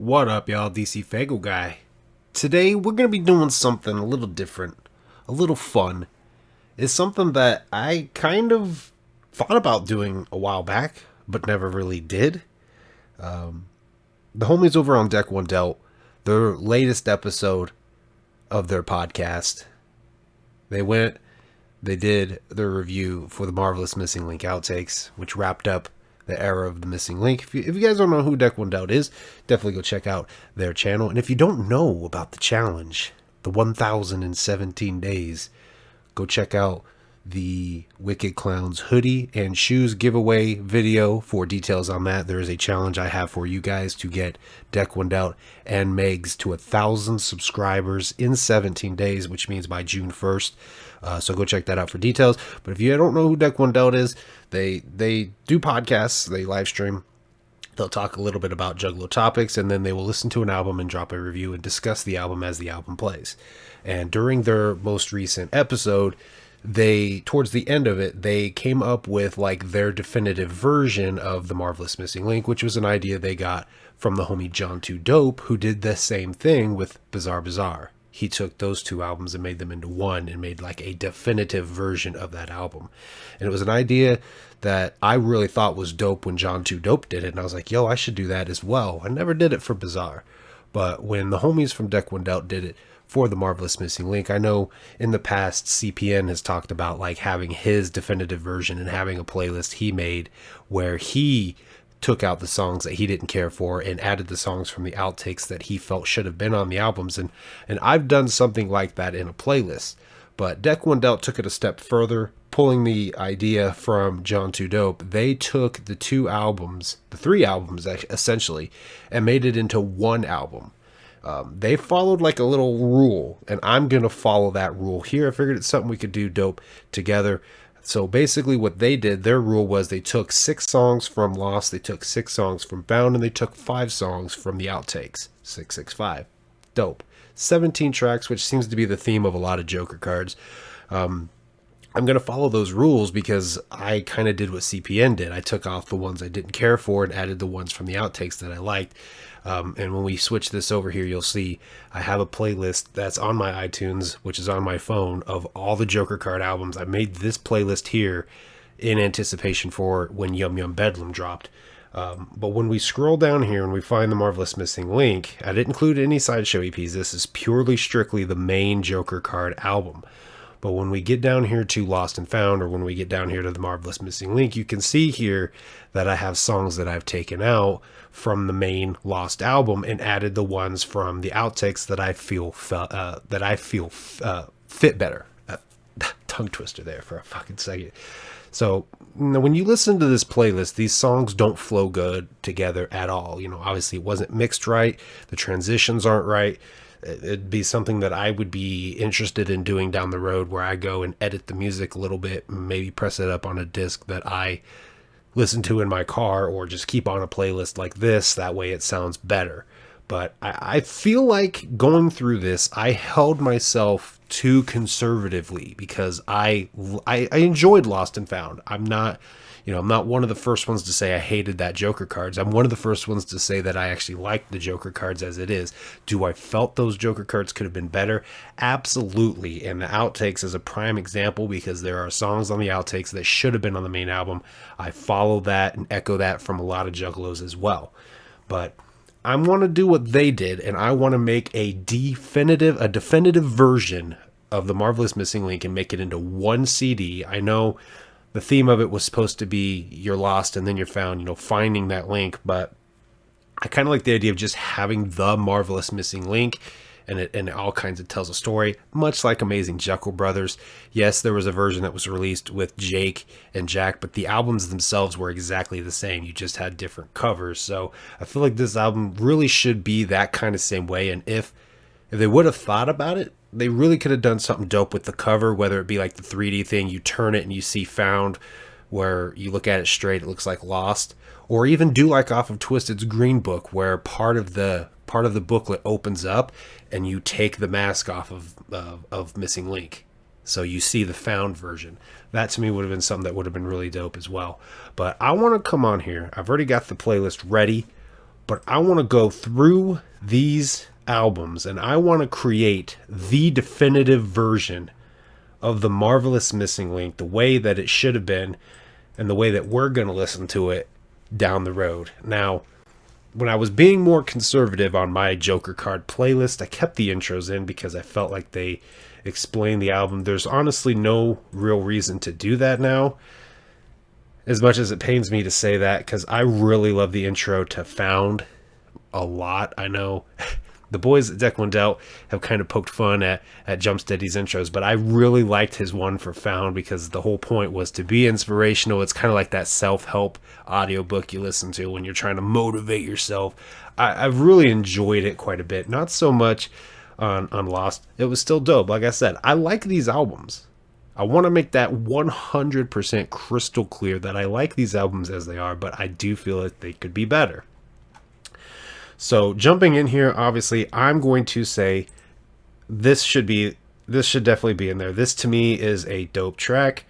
What up, y'all? DCFAYGOGUY. Today, we're going to be doing something a little different, a little fun. It's something that I kind of thought about doing a while back, but never really did. The homies over on Deck One Dealt, their latest episode of their podcast, they did their review for the Marvelous Missing Link outtakes, which wrapped up the era of the missing link. If you guys don't know who Deck One Dealt is, definitely go check out their channel. And if you don't know about the challenge, the 1017 days, go check out the Wicked Clowns hoodie and shoes giveaway video for details on that. There is a challenge I have for you guys to get Deck One Dealt and Megs to 1,000 subscribers in 17 days, which means by June 1st. So go check that out for details. But if you don't know who Deck One Dealt is, they do podcasts, they live stream. They'll talk a little bit about Juggalo topics, and then they will listen to an album and drop a review and discuss the album as the album plays. And during their most recent episode, towards the end of it, they came up with like their definitive version of the Marvelous Missing Link, which was an idea they got from the homie John 2 Dope, who did the same thing with Bizarre Bizarre. He took those two albums and made them into one and made like a definitive version of that album. And it was an idea that I really thought was dope when John 2 Dope did it. And I was like, yo, I should do that as well. I never did it for Bizarre. But when the homies from Deck One Dealt did it for the Marvelous Missing Link, I know in the past CPN has talked about like having his definitive version and having a playlist he made where he took out the songs that he didn't care for and added the songs from the outtakes that he felt should have been on the albums. And I've done something like that in a playlist. But Deck One Dealt took it a step further, pulling the idea from John 2 Dope. They took the three albums essentially, and made it into one album. They followed like a little rule, and I'm going to follow that rule here. I figured it's something we could do dope together. So basically what they did, their rule was they took 6 songs from Lost, they took 6 songs from Bound, and they took 5 songs from the outtakes. 665. Dope. 17 tracks, which seems to be the theme of a lot of Joker cards. I'm going to follow those rules because I kind of did what CPN did. I took off the ones I didn't care for and added the ones from the outtakes that I liked. And when we switch this over here, you'll see I have a playlist that's on my iTunes, which is on my phone, of all the Joker card albums. I made this playlist here in anticipation for when Yum Yum Bedlam dropped. But when we scroll down here and we find the Marvelous Missing Link, I didn't include any sideshow EPs. This is purely strictly the main Joker card album. But when we get down here to Lost and Found, or when we get down here to the Marvelous Missing Link, you can see here that I have songs that I've taken out from the main Lost album and added the ones from the outtakes that I feel fit better. Tongue twister there for a fucking second. So when you listen to this playlist, these songs don't flow good together at all. You know, obviously it wasn't mixed right. The transitions aren't right. It'd be something that I would be interested in doing down the road, where I go and edit the music a little bit, maybe press it up on a disc that I listen to in my car, or just keep on a playlist like this. That way it sounds better. But I feel like going through this, I held myself too conservatively because I enjoyed Lost and Found. I'm not one of the first ones to say I hated that Joker cards. I'm one of the first ones to say that I actually liked the Joker cards as it is. Do I felt those Joker cards could have been better? Absolutely. And the outtakes is a prime example, because there are songs on the outtakes that should have been on the main album. I follow that and echo that from a lot of Juggalos as well. But I want to do what they did, and I want to make a definitive version of the Marvelous Missing Link and make it into one CD. I know the theme of it was supposed to be you're lost and then you're found, finding that link. But I kind of like the idea of just having the Marvelous Missing Link, and it all kinds of tells a story, much like Amazing Jekyll Brothers. Yes, there was a version that was released with Jake and Jack, but the albums themselves were exactly the same. You just had different covers. So I feel like this album really should be that kind of same way. And if they would have thought about it, they really could have done something dope with the cover, whether it be like the 3D thing, you turn it and you see Found, where you look at it straight, it looks like Lost, or even do like off of Twisted's Green Book, where part of the booklet opens up and you take the mask off of Missing Link, so you see the Found version. That to me would have been something that would have been really dope as well. But I want to come on here. I've already got the playlist ready, but I want to go through these albums and I want to create the definitive version of the Marvelous Missing Link, the way that it should have been and the way that we're going to listen to it down the road. Now, when I was being more conservative on my Joker card playlist, I kept the intros in because I felt like they explained the album. There's honestly no real reason to do that now, as much as it pains me to say that, because I really love the intro to Found a lot. I know the boys at Deck One Dealt have kind of poked fun at Jumpsteady's intros, but I really liked his one for Found because the whole point was to be inspirational. It's kind of like that self-help audiobook you listen to when you're trying to motivate yourself. I've really enjoyed it quite a bit. Not so much on Lost. It was still dope. Like I said, I like these albums. I want to make that 100% crystal clear that I like these albums as they are, but I do feel that they could be better. So jumping in here, obviously, I'm going to say this should definitely be in there. This to me is a dope track.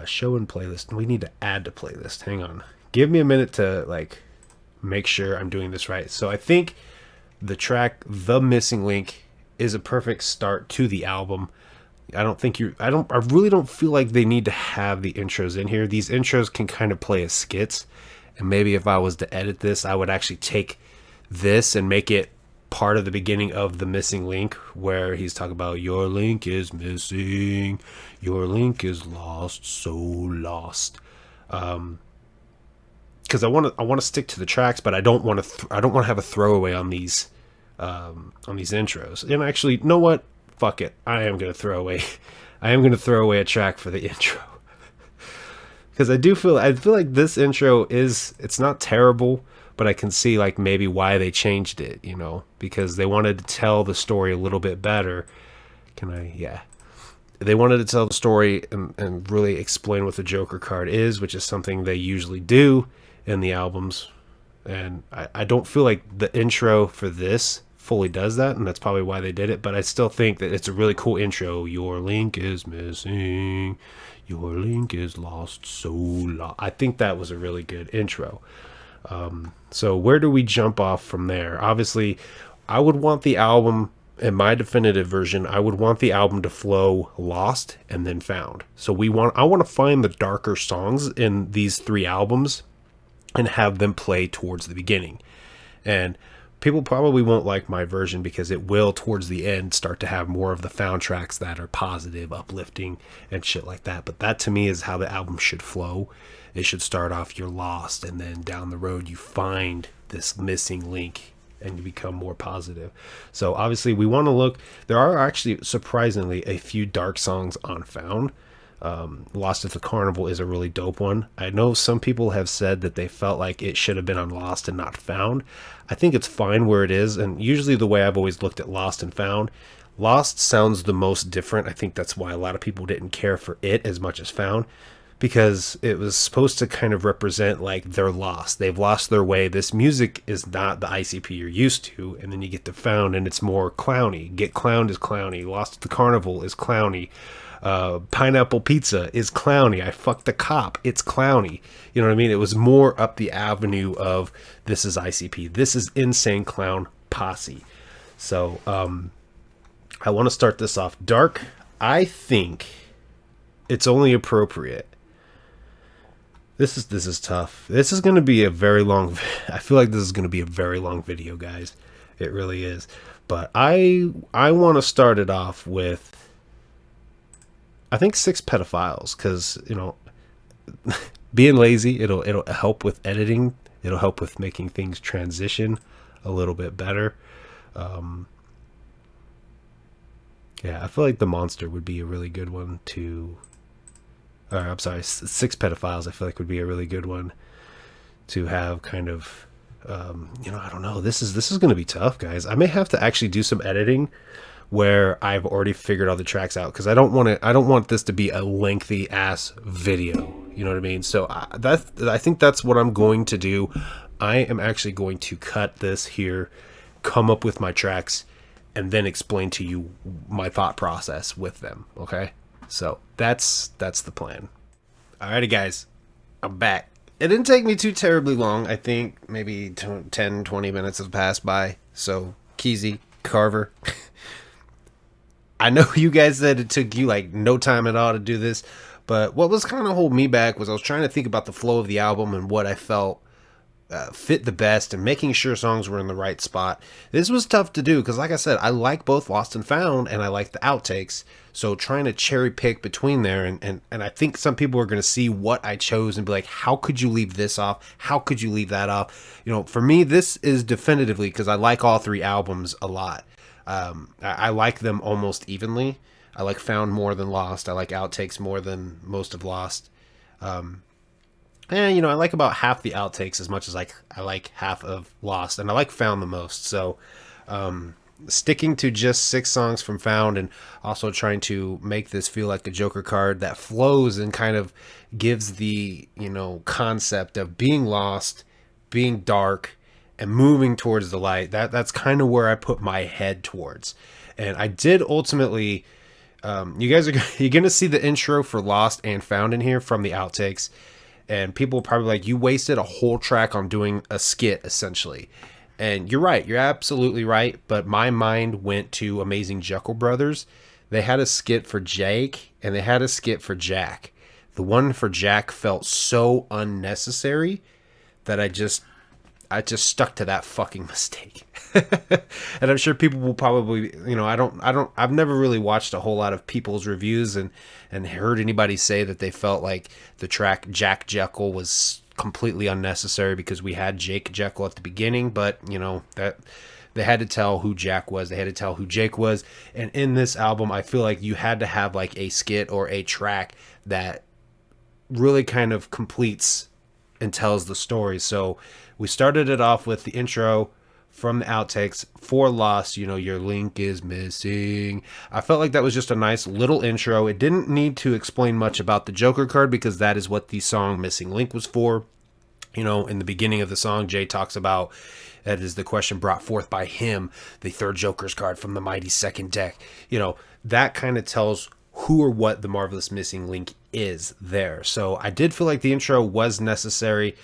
Show and playlist. We need to add to playlist. Hang on. Give me a minute to make sure I'm doing this right. So I think the track The Missing Link is a perfect start to the album. I really don't feel like they need to have the intros in here. These intros can kind of play as skits. And maybe if I was to edit this, I would actually take this and make it part of the beginning of The Missing Link, where he's talking about your link is missing, your link is lost, so lost. Because I want to stick to the tracks, but I don't want to have a throwaway on these intros. And actually, you know what? Fuck it. I am going to throw away a track for the intro. Because I feel like this intro it's not terrible, but I can see maybe why they changed it, because they wanted to tell the story a little bit better. They wanted to tell the story and really explain what the Joker card is, which is something they usually do in the albums. And I don't feel like the intro for this fully does that, and that's probably why they did it, but I still think that it's a really cool intro. Your link is missing, your link is lost, so lost. I think that was a really good intro. So where do we jump off from there? Obviously, I would want the album, in my definitive version, I would want the album to flow Lost and then Found. So I want to find the darker songs in these three albums and have them play towards the beginning. And people probably won't like my version because it will, towards the end, start to have more of the Found tracks that are positive, uplifting, and shit like that. But that, to me, is how the album should flow. It should start off, you're lost, and then down the road, you find this missing link, and you become more positive. So, obviously, we want to look. There are actually, surprisingly, a few dark songs on Found. Lost at the Carnival is a really dope one. I know some people have said that they felt like it should have been on Lost and not Found. I think it's fine where it is, and usually the way I've always looked at Lost and Found, Lost sounds the most different. I think that's why a lot of people didn't care for it as much as Found, because it was supposed to kind of represent they're lost. They've lost their way. This music is not the ICP you're used to, and then you get to Found and it's more clowny. Get Clowned is clowny. Lost at the Carnival is clowny. Pineapple Pizza is clowny. I fucked the cop. It's clowny. You know what I mean? It was more up the avenue of this is ICP. This is Insane Clown Posse. So I want to start this off dark. I think it's only appropriate. This is tough. This is going to be a very long. I feel like this is going to be a very long video, guys. It really is. But I want to start it off with, I think, 6 pedophiles, because being lazy, it'll help with editing. It'll help with making things transition a little bit better. I feel like The Monster would be a really good one to. Or I'm sorry, 6 pedophiles. I feel like would be a really good one to have kind of. I don't know. This is going to be tough, guys. I may have to actually do some editing where I've already figured all the tracks out, because I don't want this to be a lengthy ass video. You know what I mean? So I think that's what I'm going to do. I am actually going to cut this here, come up with my tracks, and then explain to you my thought process with them. Okay? So that's the plan. Alrighty, guys, I'm back. it didn't take me too terribly long. I think maybe 10, 20 minutes have passed by. So, Keezy, Carver. I know you guys said it took you like no time at all to do this, but what was kind of holding me back was I was trying to think about the flow of the album and what I felt fit the best and making sure songs were in the right spot. This was tough to do because, like I said, I like both Lost and Found and I like the outtakes. So trying to cherry pick between there, and I think some people are going to see what I chose and be like, how could you leave this off? How could you leave that off? You know, for me, this is definitively because I like all three albums a lot. I like them almost evenly. I like Found more than Lost. I like outtakes more than most of Lost. And, you know, I like about half the outtakes as much as I like half of Lost. And I like Found the most. So, sticking to just 6 songs from Found and also trying to make this feel like a Joker card that flows and kind of gives the, you know, concept of being lost, being dark, and moving towards the light. That's kind of where I put my head towards. And I did ultimately... you're going to see the intro for Lost and Found in here from the outtakes. And people probably like, you wasted a whole track on doing a skit, essentially. And you're right. You're absolutely right. But my mind went to Amazing Jekyll Brothers. They had a skit for Jake, and they had a skit for Jack. The one for Jack felt so unnecessary that I just stuck to that fucking mistake. And I'm sure people will probably, you know, I've never really watched a whole lot of people's reviews and heard anybody say that they felt like the track Jack Jekyll was completely unnecessary because we had Jake Jekyll at the beginning, but you know, that they had to tell who Jack was, they had to tell who Jake was. And in this album, I feel like you had to have like a skit or a track that really kind of completes and tells the story. So we started it off with the intro from the outtakes for Lost, you know, your link is missing. I felt like that was just a nice little intro. It didn't need to explain much about the Joker card because that is what the song Missing Link was for. You know, in the beginning of the song, Jay talks about that is the question brought forth by him, the third Joker's card from the mighty second deck. You know, that kind of tells who or what the Marvelous Missing Link is there. So I did feel like the intro was necessary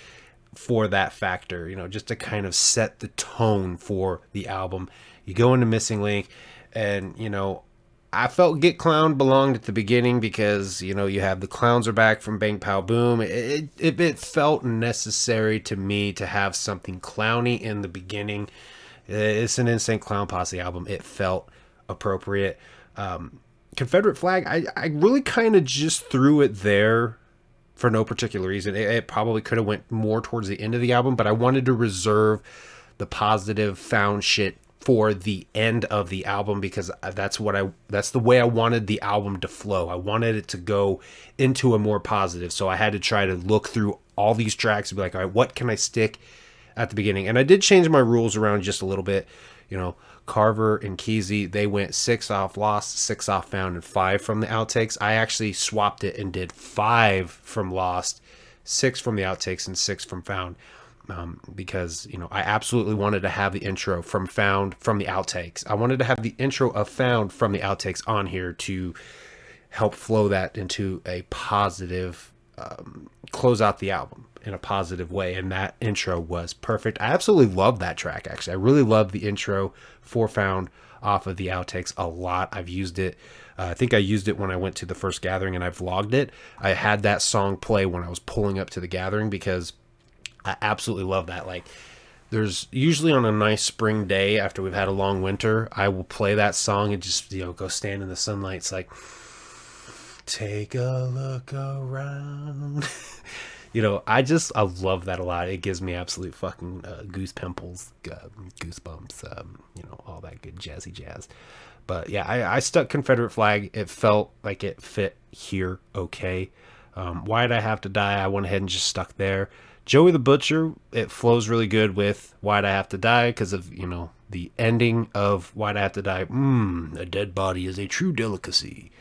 for that factor, you know, just to kind of set the tone for the album. You go into Missing Link, and, you know, I felt Get Clowned belonged at the beginning because, you know, you have the clowns are back from Bang Pow Boom. It felt necessary to me to have something clowny in the beginning. It's an Insane Clown Posse album. It felt appropriate. Confederate Flag, I really kind of just threw it there for no particular reason. It probably could have went more towards the end of the album, but I wanted to reserve the positive Found shit for the end of the album because that's the way I wanted the album to flow. I wanted it to go into a more positive. So I had to try to look through all these tracks and be like, all right, what can I stick at the beginning? And I did change my rules around just a little bit. You know, Carver and Keezy, they went 6 off Lost, 6 off Found, and 5 from the outtakes. I actually swapped it and did 5 from Lost, 6 from the outtakes, and 6 from Found. Because, you know, I absolutely wanted to have the intro from Found from the outtakes. I wanted to have the intro of Found from the outtakes on here to help flow that into a positive, close out the album in a positive way. And that intro was perfect. I absolutely love that track, actually. I really love the intro for Found off of the outtakes a lot. I've used it. I think I used it when I went to the first gathering and I vlogged it. I had that song play when I was pulling up to the gathering because I absolutely love that. Like, there's usually on a nice spring day after we've had a long winter, I will play that song and just, you know, go stand in the sunlight. It's like, take a look around. You know, I love that a lot. It gives me absolute fucking goosebumps, you know, all that good jazzy jazz. But yeah, I stuck Confederate Flag. It felt like it fit here okay. Why'd I Have to Die? I went ahead and just stuck there. Joey the Butcher, it flows really good with Why'd I Have to Die because of, you know, the ending of Why'd I Have to Die. A dead body is a true delicacy.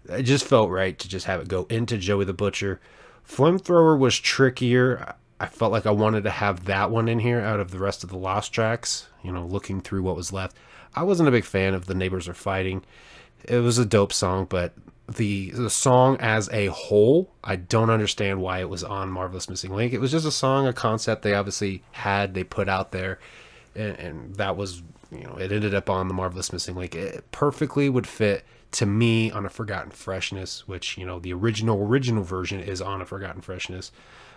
It just felt right to just have it go into Joey the Butcher. Flamethrower was trickier. I felt like I wanted to have that one in here out of the rest of the Lost tracks, you know, looking through what was left. I wasn't a big fan of The Neighbors Are Fighting. It was a dope song, but the song as a whole, I don't understand why it was on Marvelous Missing Link. It was just a song, a concept they obviously had, they put out there, and that was, it ended up on the Marvelous Missing Link. It perfectly would fit to me on A Forgotten Freshness, which, the original version is on A Forgotten Freshness.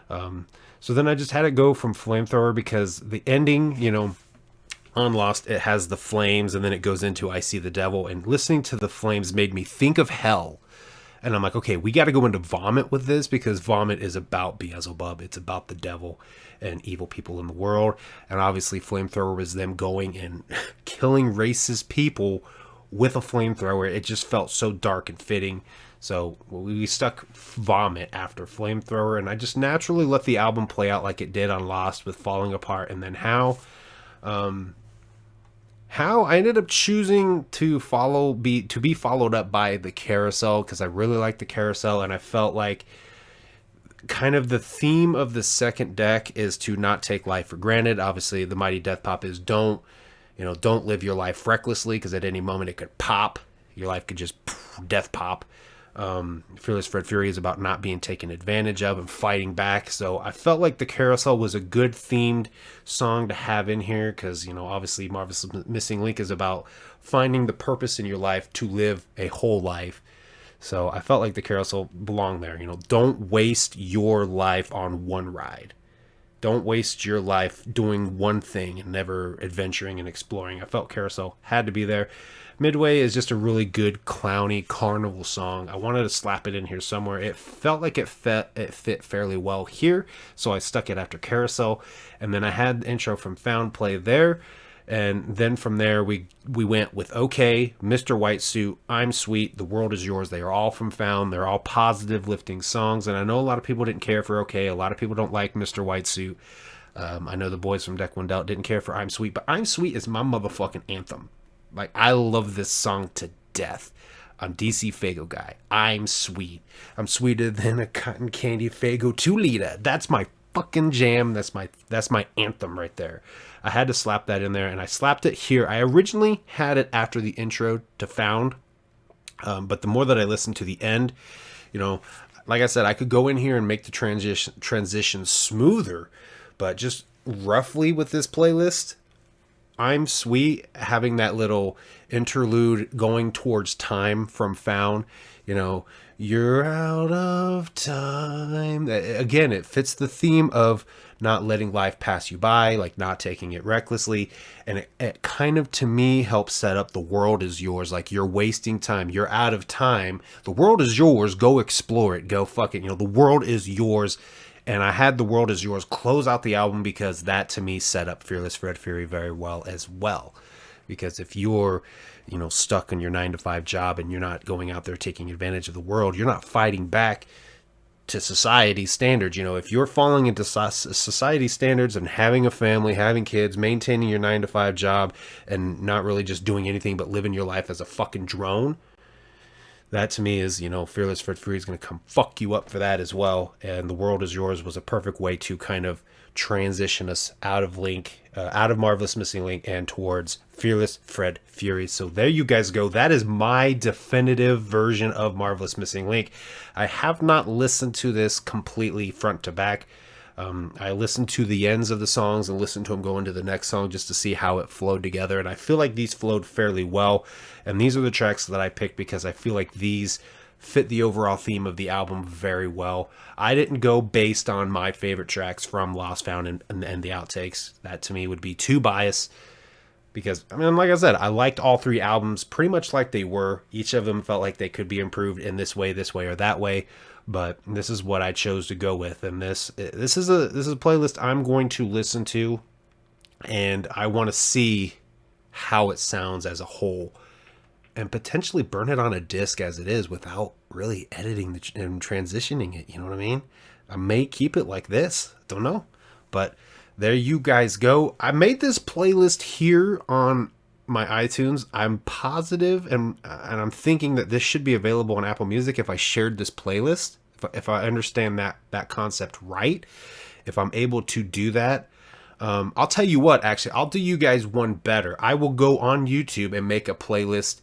So then I just had it go from Flamethrower because the ending, on Lost, it has the flames and then it goes into I See the Devil, and listening to the flames made me think of hell. And I'm like, okay, we got to go into Vomit with this, because Vomit is about Beelzebub. It's about the devil and evil people in the world. And obviously Flamethrower was them going and killing racist people with a flamethrower. It just felt so dark and fitting. So we stuck Vomit after Flamethrower, and I just naturally let the album play out like it did on Lost with Falling Apart and then How I ended up choosing to be followed up by the Carousel, because I really like the Carousel, and I felt like kind of the theme of the second deck is to not take life for granted. Obviously, the Mighty Death Pop is don't live your life recklessly, because at any moment it could pop. Your life could just death pop. Fearless Fred Fury is about not being taken advantage of and fighting back. So I felt like the Carousel was a good themed song to have in here, because obviously Marvelous Missing Link is about finding the purpose in your life to live a whole life. So I felt like the Carousel belonged there. Don't waste your life on one ride. Don't waste your life doing one thing and never adventuring and exploring. I felt Carousel had to be there. Midway is just a really good clowny carnival song. I wanted to slap it in here somewhere. It felt like it fit fairly well here, so I stuck it after Carousel. And then I had the intro from Found play there. And then from there, we went with OK, Mr. White Suit, I'm Sweet, The World Is Yours. They are all from Found. They're all positive, lifting songs. And I know a lot of people didn't care for OK. A lot of people don't like Mr. White Suit. I know the boys from Deck One Dealt didn't care for I'm Sweet, but I'm Sweet is my motherfucking anthem. Like, I love this song to death. I'm DCFAYGOGUY. I'm sweet. I'm sweeter than a cotton candy Faygo 2-liter. That's my fucking jam. That's my anthem right there. I had to slap that in there, and I slapped it here. I originally had it after the intro to Found, but the more that I listened to the end, like I said, I could go in here and make the transition smoother, but just roughly with this playlist, I'm Sweet, having that little interlude going towards time from Found, you're out of time. Again, it fits the theme of not letting life pass you by, like not taking it recklessly. And it kind of, to me, helps set up The World Is Yours. Like, you're wasting time. You're out of time. The world is yours. Go explore it. Go fuck it. The world is yours. And I had The World Is Yours close out the album, because that, to me, set up Fearless Fred Fury very well as well. Because if you're, stuck in your 9-to-5 job and you're not going out there taking advantage of the world, you're not fighting back to society standards. If you're falling into society standards and having a family, having kids, maintaining your 9-to-5 job, and not really just doing anything but living your life as a fucking drone, that to me is, Fearless Fred Fury is going to come fuck you up for that as well. And The World Is Yours was a perfect way to kind of transition us out of Marvelous Missing Link and towards Fearless Fred Fury. So there you guys go. That is my definitive version of Marvelous Missing Link. I have not listened to this completely front to back. I listened to the ends of the songs and listened to them go into the next song just to see how it flowed together. And I feel like these flowed fairly well. And these are the tracks that I picked because I feel like these fit the overall theme of the album very well. I didn't go based on my favorite tracks from Lost, Found, and the outtakes. That to me would be too biased. Because, like I said, I liked all three albums pretty much like they were. Each of them felt like they could be improved in this way, or that way. But this is what I chose to go with, and this is a playlist I'm going to listen to, and I want to see how it sounds as a whole, and potentially burn it on a disc as it is without really editing and transitioning it. You know what I mean? I may keep it like this. Don't know, but there you guys go. I made this playlist here on my iTunes. I'm positive, and I'm thinking that this should be available on Apple Music if I shared this playlist. If I understand that concept right, if I'm able to do that, I'll tell you what. Actually, I'll do you guys one better. I will go on YouTube and make a playlist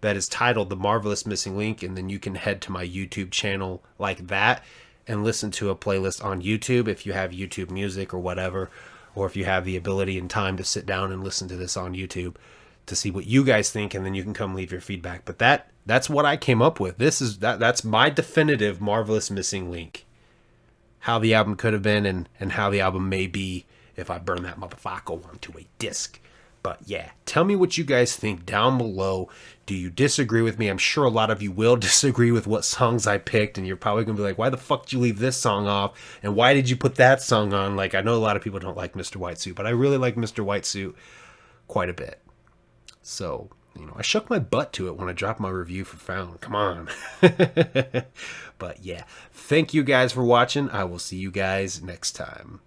that is titled The Marvelous Missing Link, and then you can head to my YouTube channel like that and listen to a playlist on YouTube if you have YouTube Music or whatever, or if you have the ability and time to sit down and listen to this on YouTube to see what you guys think, and then you can come leave your feedback. But that's what I came up with. That's my definitive Marvelous Missing Link. How the album could have been and how the album may be if I burn that motherfucker onto a disc. But yeah, tell me what you guys think down below. Do you disagree with me? I'm sure a lot of you will disagree with what songs I picked, and you're probably going to be like, why the fuck did you leave this song off? And why did you put that song on? Like, I know a lot of people don't like Mr. White Suit, but I really like Mr. White Suit quite a bit. So, I shook my butt to it when I dropped my review for Found. Come on. But yeah, thank you guys for watching. I will see you guys next time.